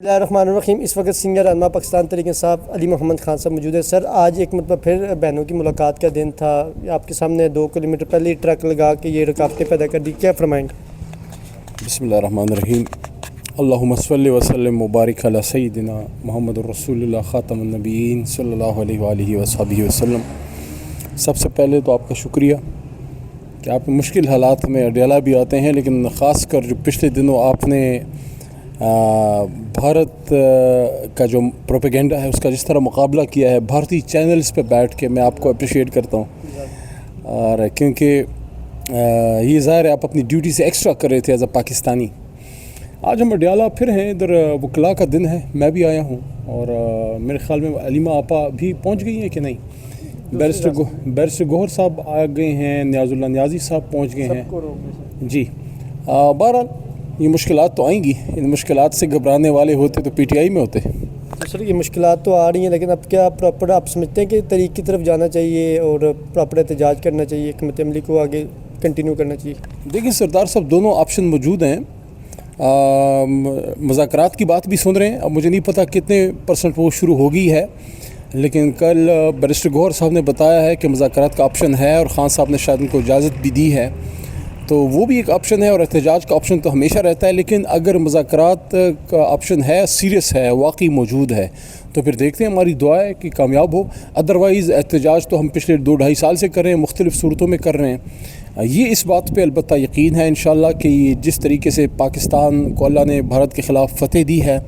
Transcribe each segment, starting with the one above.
بسم اللہ الرحمن الرحیم۔ اس وقت سینئر رہنما پاکستان تحریک انصاف علی محمد خان صاحب موجود ہے۔ سر، آج ایک مرتبہ پھر بہنوں کی ملاقات کا دن تھا، آپ کے سامنے 2 کلومیٹر پہلے ٹرک لگا کے یہ رکاوٹیں پیدا کر دی، کیا فرمائیں گے؟ بسم اللہ الرحمن الرحیم۔ اللہم صلی وسلم مبارک علی سیدنا محمد الرسول اللہ خاتم النبیین صلی اللہ علیہ وآلہ وصحبہ وسلم۔ سب سے پہلے تو آپ کا شکریہ کہ آپ مشکل حالات میں اڈیالہ بھی آتے ہیں، لیکن خاص کر جو پچھلے دنوں آپ نے بھارت کا جو پروپیگنڈا ہے اس کا جس طرح مقابلہ کیا ہے بھارتی چینلز پہ بیٹھ کے، میں آپ کو اپریشیٹ کرتا ہوں، اور کیونکہ یہ ظاہر ہے آپ اپنی ڈیوٹی سے ایکسٹرا کر رہے تھے ایز اے پاکستانی۔ آج ہم اڈیالہ پھر ہیں، ادھر وکلاء کا دن ہے، میں بھی آیا ہوں، اور میرے خیال میں علیمہ آپا بھی پہنچ گئی ہیں کہ نہیں؟ بیرسٹر گوہر صاحب آ گئے ہیں، نیاز اللہ نیازی صاحب پہنچ گئے ہیں جی۔ بہرحال یہ مشکلات تو آئیں گی، ان مشکلات سے گھبرانے والے ہوتے تو پی ٹی آئی میں ہوتے۔ سر، یہ مشکلات تو آ رہی ہیں، لیکن اب کیا پراپر آپ سمجھتے ہیں کہ طریق کی طرف جانا چاہیے اور پراپر احتجاج کرنا چاہیے، حکمت عملی کو آگے کنٹینیو کرنا چاہیے؟ دیکھیں سردار صاحب، دونوں آپشن موجود ہیں۔ مذاکرات کی بات بھی سن رہے ہیں، اب مجھے نہیں پتہ کتنے % وہ شروع ہو گئی ہے، لیکن کل بیرسٹر گوہر صاحب نے بتایا ہے کہ مذاکرات کا آپشن ہے، اور خان صاحب نے شاید ان کو اجازت بھی دی ہے، تو وہ بھی ایک آپشن ہے، اور احتجاج کا آپشن تو ہمیشہ رہتا ہے۔ لیکن اگر مذاکرات کا آپشن ہے، سیریس ہے، واقعی موجود ہے، تو پھر دیکھتے ہیں، ہماری دعا ہے کہ کامیاب ہو۔ ادروائز احتجاج تو ہم پچھلے 2-2.5 سال سے کر رہے ہیں، مختلف صورتوں میں کر رہے ہیں۔ یہ اس بات پہ البتہ یقین ہے انشاءاللہ کہ یہ جس طریقے سے پاکستان کو اللہ نے بھارت کے خلاف فتح دی ہے،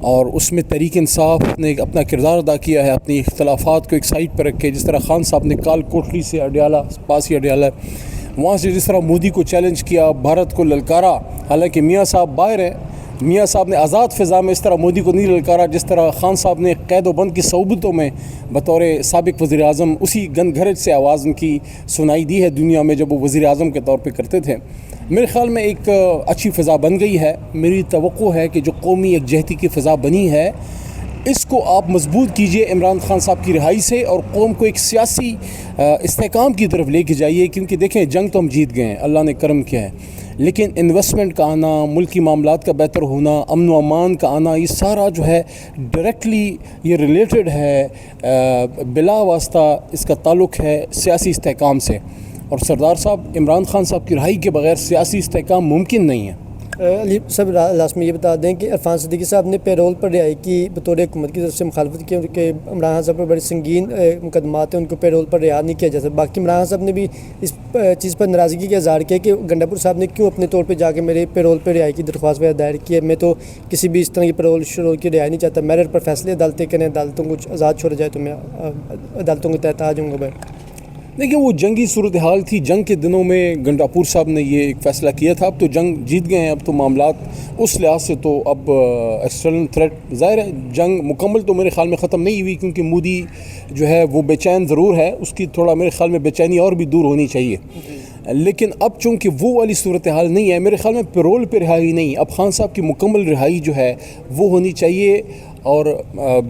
اور اس میں تحریک انصاف نے اپنا کردار ادا کیا ہے، اپنی اختلافات کو ایک سائڈ پر رکھ کے، جس طرح خان صاحب نے کال کوٹلی سے اڈیالہ، پاس ہی اڈیالہ، وہاں سے جس طرح مودی کو چیلنج کیا، بھارت کو للکارا، حالانکہ میاں صاحب باہر ہیں، میاں صاحب نے آزاد فضا میں اس طرح مودی کو نہیں للکارا جس طرح خان صاحب نے قید و بند کی صعوبتوں میں بطور سابق وزیر اعظم اسی گن گھرج سے آواز ان کی سنائی دی ہے دنیا میں، جب وہ وزیر اعظم کے طور پہ کرتے تھے۔ میرے خیال میں ایک اچھی فضا بن گئی ہے۔ میری توقع ہے کہ جو قومی یکجہتی کی فضا بنی ہے، اس کو آپ مضبوط کیجئے عمران خان صاحب کی رہائی سے، اور قوم کو ایک سیاسی استحکام کی طرف لے کے جائیے، کیونکہ دیکھیں جنگ تو ہم جیت گئے ہیں، اللہ نے کرم کیا ہے، لیکن انویسٹمنٹ کا آنا، ملکی معاملات کا بہتر ہونا، امن و امان کا آنا، یہ سارا جو ہے ڈائریکٹلی یہ ریلیٹڈ ہے، بلا واسطہ اس کا تعلق ہے سیاسی استحکام سے، اور سردار صاحب عمران خان صاحب کی رہائی کے بغیر سیاسی استحکام ممکن نہیں ہے۔ علی صاحب، لاسٹ میں یہ بتا دیں کہ عرفان صدیقی صاحب نے پیرول پر رہائی کی بطور حکومت کی طرف سے مخالفت کی کہ عمران خان صاحب پر بڑے سنگین مقدمات ہیں، ان کو پیرول پر رہا نہیں کیا جا سکتا۔ باقی عمران خان صاحب نے بھی اس چیز پر ناراضگی کا اظہار کیا کہ گنڈا پور صاحب نے کیوں اپنے طور پہ جا کے میرے پیرول پر رہائی کی درخواست دائر کی ہے، میں تو کسی بھی اس طرح کی پیرول کی رہائی نہیں چاہتا، میرٹ پر فیصلے عدالتیں کریں، عدالتوں کو آزاد چھوڑا جائے تو میں عدالتوں کے تحت آ جاؤں گا۔ دیکھیں وہ جنگی صورتحال تھی، جنگ کے دنوں میں گنڈا پور صاحب نے یہ ایک فیصلہ کیا تھا، اب تو جنگ جیت گئے ہیں، اب تو معاملات اس لحاظ سے تو اب ایکسٹرنل تھریٹ ظاہر ہے، جنگ مکمل تو میرے خیال میں ختم نہیں ہوئی، کیونکہ مودی جو ہے وہ بے چین ضرور ہے، اس کی تھوڑا میرے خیال میں بے چینی اور بھی دور ہونی چاہیے، لیکن اب چونکہ وہ والی صورتحال نہیں ہے، میرے خیال میں پیرول پہ رہائی نہیں، اب خان صاحب کی مکمل رہائی جو ہے وہ ہونی چاہیے، اور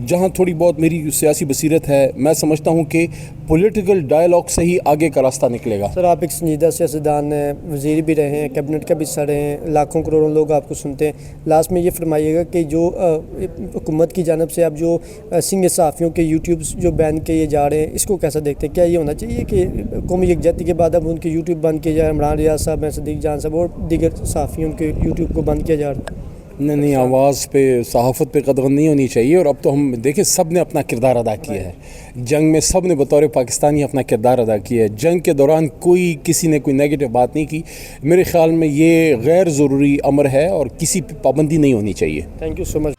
جہاں تھوڑی بہت میری سیاسی بصیرت ہے، میں سمجھتا ہوں کہ پولیٹیکل ڈائلاگ سے ہی آگے کا راستہ نکلے گا۔ سر، آپ ایک سنجیدہ سیاستدان ہیں، وزیر بھی رہے ہیں، کیبنٹ کا بھی حصہ رہے ہیں، لاکھوں کروڑوں لوگ آپ کو سنتے ہیں، لاسٹ میں یہ فرمائیے گا کہ جو حکومت کی جانب سے اب جو سینئر صحافیوں کے یوٹیوب جو بین کیے جا رہے ہیں، اس کو کیسا دیکھتے ہیں؟ کیا یہ ہونا چاہیے کہ قومی یکجہتی کے بعد اب ان کے یوٹیوب بند کیے جائے؟ عمران ریاض صاحب ہیں، صدیق جان صاحب اور دیگر صحافیوں کے یوٹیوب کو بند کیا جا رہا ہے۔ نہیں، آواز پہ، صحافت پہ قدغن نہیں ہونی چاہیے، اور اب تو ہم دیکھیں سب نے اپنا کردار ادا کیا ہے، جنگ میں سب نے بطور پاکستانی اپنا کردار ادا کیا ہے، جنگ کے دوران کسی نے کوئی نیگیٹو بات نہیں کی، میرے خیال میں یہ غیر ضروری امر ہے اور کسی پہ پابندی نہیں ہونی چاہیے۔ Thank you so much.